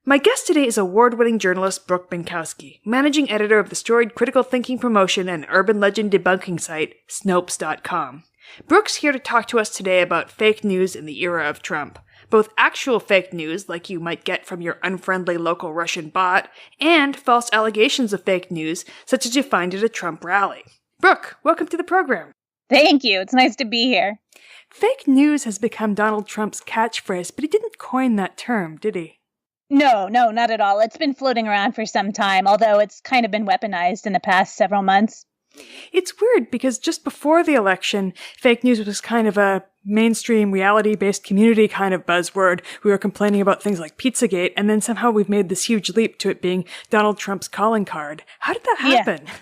My guest today is award-winning journalist Brooke Binkowski, managing editor of the storied critical thinking promotion and urban legend debunking site, Snopes.com. Brooke's here to talk to us today about fake news in the era of Trump. Both actual fake news, like you might get from your unfriendly local Russian bot, and false allegations of fake news, such as you find at a Trump rally. Brooke, welcome to the program. Thank you. It's nice to be here. Fake news has become Donald Trump's catchphrase, but he didn't coin that term, did he? No, not at all. It's been floating around for some time, although it's kind of been weaponized in the past several months. It's weird because just before the election, fake news was kind of a mainstream reality-based community kind of buzzword. We were complaining about things like Pizzagate, and then somehow we've made this huge leap to it being Donald Trump's calling card. How did that happen? Yeah.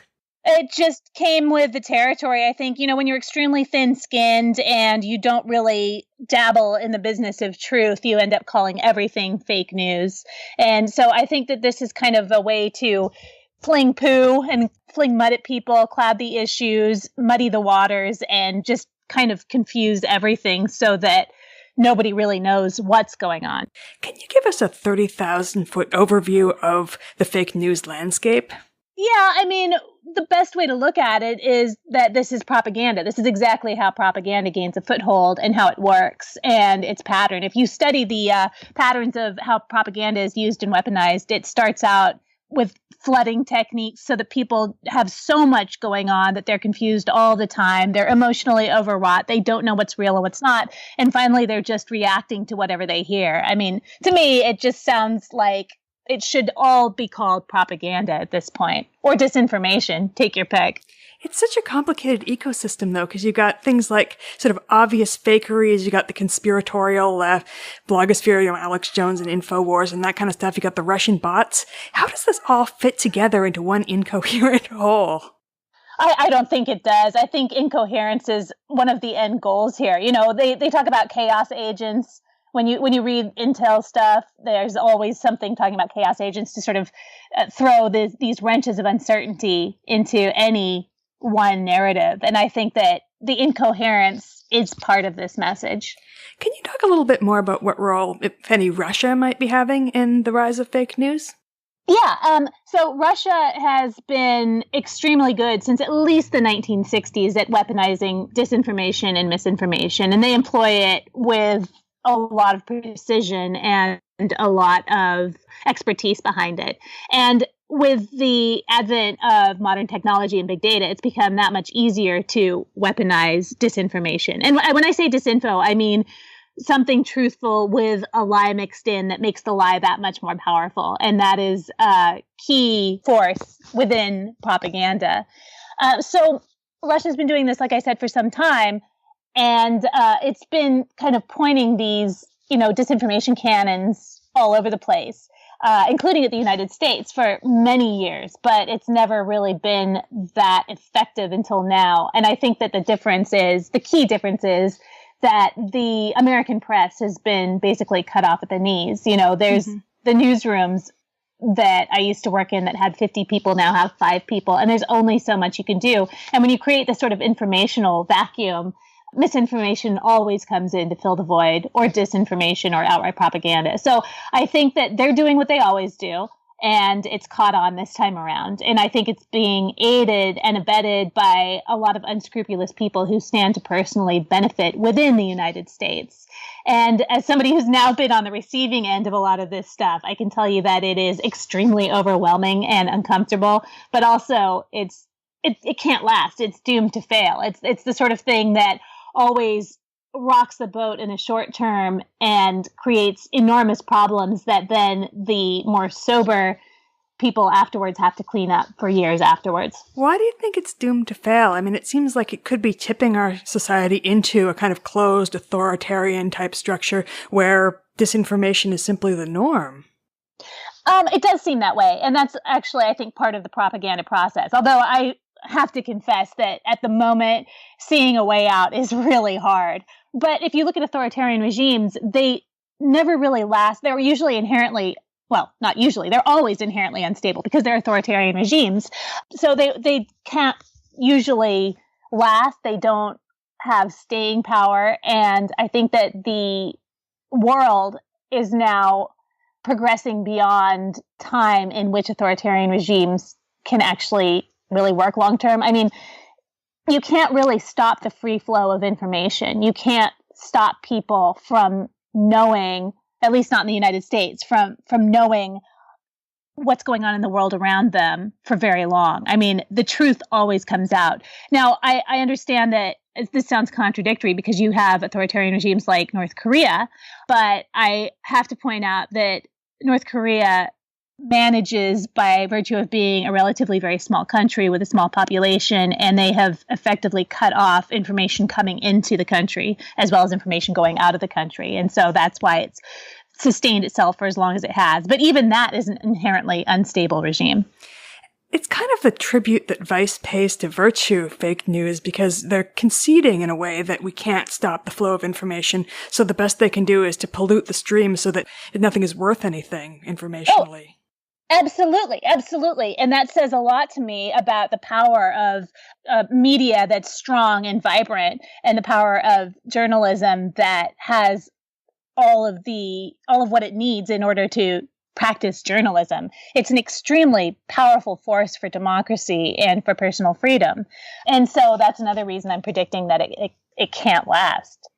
It just came with the territory, I think. You know, when you're extremely thin-skinned and you don't really dabble in the business of truth, you end up calling everything fake news. And so I think that this is kind of a way to fling poo and fling mud at people, cloud the issues, muddy the waters, and just kind of confuse everything so that nobody really knows what's going on. Can you give us a 30,000-foot overview of the fake news landscape? Yeah, I mean, the best way to look at it is that this is propaganda. This is exactly how propaganda gains a foothold and how it works and its pattern. If you study the patterns of how propaganda is used and weaponized, it starts out with flooding techniques so that people have so much going on that they're confused all the time. They're emotionally overwrought. They don't know what's real and what's not. And finally, they're just reacting to whatever they hear. I mean, to me, it just sounds like it should all be called propaganda at this point, or disinformation. Take your pick. It's such a complicated ecosystem, though, because you got things like sort of obvious fakeries. You got the conspiratorial blogosphere, Alex Jones and InfoWars and that kind of stuff. You got the Russian bots. How does this all fit together into one incoherent whole? I don't think it does. I think incoherence is one of the end goals here. You know, they talk about chaos agents. When you read intel stuff, there's always something talking about chaos agents to sort of throw these wrenches of uncertainty into any one narrative. And I think that the incoherence is part of this message. Can you talk a little bit more about what role, if any, Russia might be having in the rise of fake news? Yeah, so Russia has been extremely good since at least the 1960s at weaponizing disinformation and misinformation. And they employ it with a lot of precision and a lot of expertise behind it. And with the advent of modern technology and big data, it's become that much easier to weaponize disinformation. And when I say disinfo, I mean something truthful with a lie mixed in that makes the lie that much more powerful. And that is a key force within propaganda. So Russia's been doing this, like I said, for some time. And it's been kind of pointing these, disinformation cannons all over the place, including at the United States for many years. But it's never really been that effective until now. And I think that the key difference is that the American press has been basically cut off at the knees. You know, there's the newsrooms that I used to work in that had 50 people now have 5 people. And there's only so much you can do. And when you create this sort of informational vacuum, misinformation always comes in to fill the void, or disinformation or outright propaganda. So I think that they're doing what they always do, and it's caught on this time around. And I think it's being aided and abetted by a lot of unscrupulous people who stand to personally benefit within the United States. And as somebody who's now been on the receiving end of a lot of this stuff, I can tell you that it is extremely overwhelming and uncomfortable, but also it can't last. It's doomed to fail. It's the sort of thing that always rocks the boat in the short term and creates enormous problems that then the more sober people afterwards have to clean up for years afterwards. Why do you think it's doomed to fail? I mean, it seems like it could be tipping our society into a kind of closed, authoritarian type structure where disinformation is simply the norm. It does seem that way. And that's actually, I think, part of the propaganda process. Although I have to confess that at the moment, seeing a way out is really hard. But if you look at authoritarian regimes, they never really last. They're usually inherently, well, not usually, they're always inherently unstable because they're authoritarian regimes. So they can't usually last. They don't have staying power. And I think that the world is now progressing beyond time in which authoritarian regimes can actually really work long term. I mean, you can't really stop the free flow of information. You can't stop people from knowing, at least not in the United States, from knowing what's going on in the world around them for very long. I mean, the truth always comes out. Now, I understand that this sounds contradictory because you have authoritarian regimes like North Korea, but I have to point out that North Korea manages by virtue of being a relatively very small country with a small population, and they have effectively cut off information coming into the country as well as information going out of the country. And so that's why it's sustained itself for as long as it has. But even that is an inherently unstable regime. It's kind of the tribute that Vice pays to virtue, fake news, because they're conceding in a way that we can't stop the flow of information. So the best they can do is to pollute the stream so that nothing is worth anything informationally. Oh. Absolutely, absolutely. And that says a lot to me about the power of media that's strong and vibrant, and the power of journalism that has all of what it needs in order to practice journalism. It's an extremely powerful force for democracy and for personal freedom. And so that's another reason I'm predicting that it can't last.